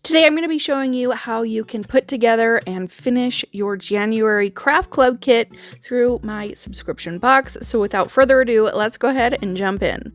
Today I'm going to be showing you how you can put together and finish your January craft club kit through my subscription box. So without further ado, let's go ahead and jump in.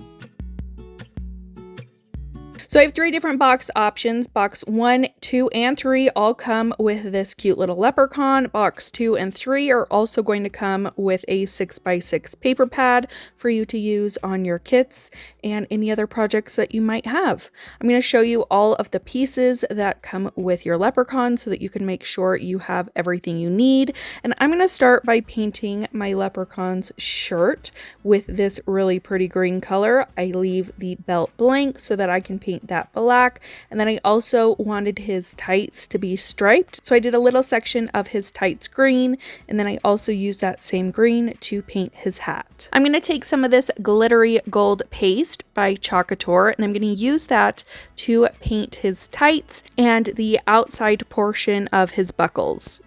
So I have 3 different box options. Box 1, 2, and 3 all come with this cute little leprechaun. Box 2 and 3 are also going to come with a 6x6 paper pad for you to use on your kits and any other projects that you might have. I'm going to show you all of the pieces that come with your leprechaun so that you can make sure you have everything you need. And I'm going to start by painting my leprechaun's shirt with this really pretty green color. I leave the belt blank so that I can paint that black, and then I also wanted his tights to be striped, so I did a little section of his tights green, and then I also used that same green to paint his hat. I'm going to take some of this glittery gold paste by COUTURE, and I'm going to use that to paint his tights and the outside portion of his buckles.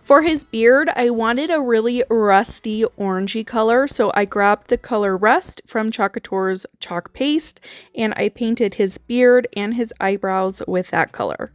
For his beard, I wanted a really rusty orangey color, so I grabbed the color Rust from COUTURE's chalk paste, and I painted his beard and his eyebrows with that color.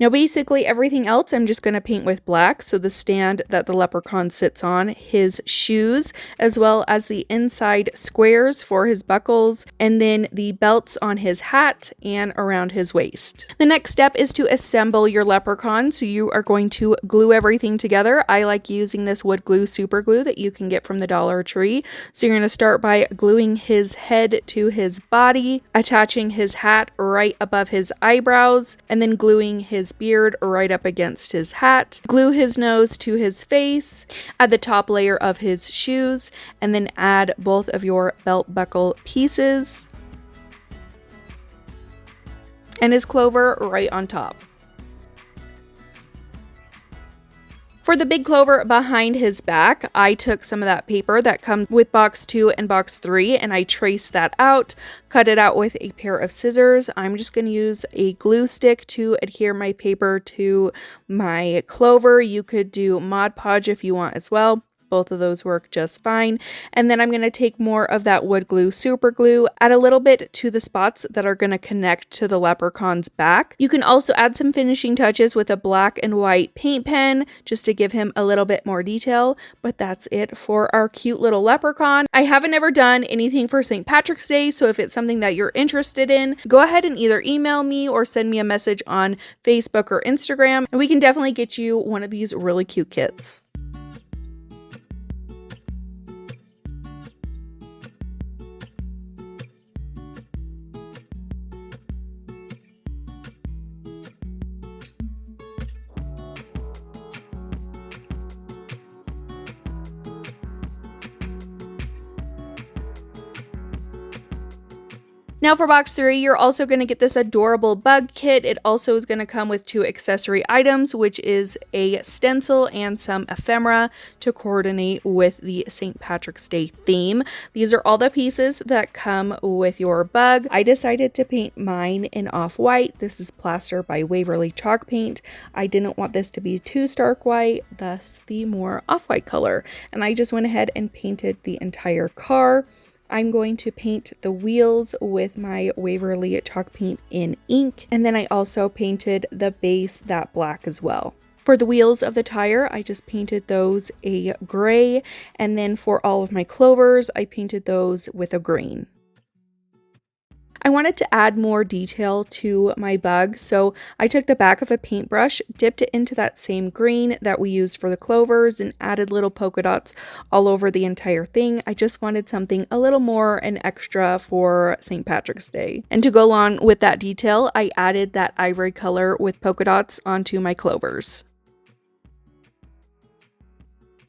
Now basically everything else I'm just going to paint with black, so the stand that the leprechaun sits on, his shoes, as well as the inside squares for his buckles, and then the belts on his hat and around his waist. The next step is to assemble your leprechaun, so you are going to glue everything together. I like using this wood glue super glue that you can get from the Dollar Tree. So you're going to start by gluing his head to his body, attaching his hat right above his eyebrows, and then gluing his beard right up against his hat. Glue his nose to his face, add the top layer of his shoes, and then add both of your belt buckle pieces and his clover right on top. For the big clover behind his back, I took some of that paper that comes with box 2 and box 3, and I traced that out, cut it out with a pair of scissors. I'm just going to use a glue stick to adhere my paper to my clover. You could do Mod Podge if you want as well. Both of those work just fine. And then I'm going to take more of that wood glue super glue, add a little bit to the spots that are going to connect to the leprechaun's back. You can also add some finishing touches with a black and white paint pen just to give him a little bit more detail. But that's it for our cute little leprechaun. I haven't ever done anything for St. Patrick's Day, so if it's something that you're interested in, go ahead and either email me or send me a message on Facebook or Instagram, and we can definitely get you one of these really cute kits. Now for box 3, you're also going to get this adorable bug kit. It also is going to come with 2 accessory items, which is a stencil and some ephemera to coordinate with the St. Patrick's Day theme. These are all the pieces that come with your bug. I decided to paint mine in off-white. This is Plaster by Waverly Chalk Paint. I didn't want this to be too stark white, thus the more off-white color. And I just went ahead and painted the entire car. I'm going to paint the wheels with my Waverly chalk paint in ink, and then I also painted the base that black as well. For the wheels of the tire, I just painted those a gray, and then for all of my clovers, I painted those with a green. I wanted to add more detail to my bug, so I took the back of a paintbrush, dipped it into that same green that we used for the clovers, and added little polka dots all over the entire thing. I just wanted something a little more and extra for St. Patrick's Day. And to go along with that detail, I added that ivory color with polka dots onto my clovers.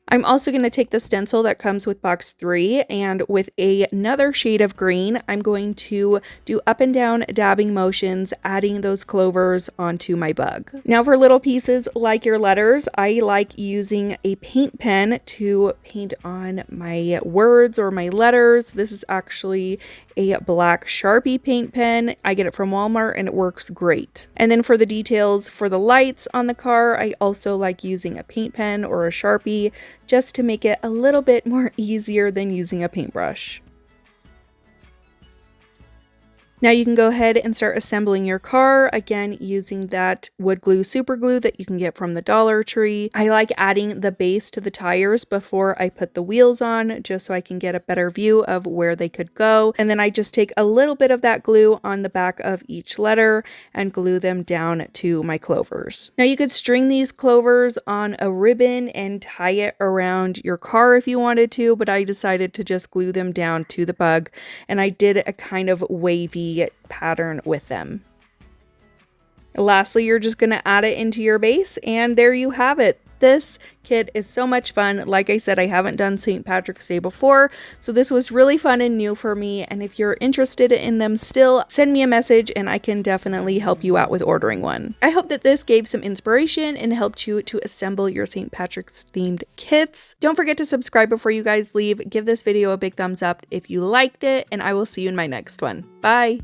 I'm also going to take the stencil that comes with box 3, and with another shade of green, I'm going to do up and down dabbing motions, adding those clovers onto my bug. Now for little pieces like your letters, I like using a paint pen to paint on my words or my letters. This is actually a black Sharpie paint pen. I get it from Walmart and it works great. And then for the details for the lights on the car, I also like using a paint pen or a Sharpie just to make it a little bit more easier than using a paintbrush. Now you can go ahead and start assembling your car, again using that wood glue super glue that you can get from the Dollar Tree. I like adding the base to the tires before I put the wheels on, just so I can get a better view of where they could go. And then I just take a little bit of that glue on the back of each letter and glue them down to my clovers. Now you could string these clovers on a ribbon and tie it around your car if you wanted to, but I decided to just glue them down to the bug, and I did a kind of wavy pattern with them. Lastly, you're just going to add it into your base, and there you have it. This kit is so much fun. Like I said, I haven't done St. Patrick's Day before, so this was really fun and new for me, and if you're interested in them still, send me a message and I can definitely help you out with ordering one. I hope that this gave some inspiration and helped you to assemble your St. Patrick's themed kits. Don't forget to subscribe before you guys leave. Give this video a big thumbs up if you liked it, and I will see you in my next one. Bye!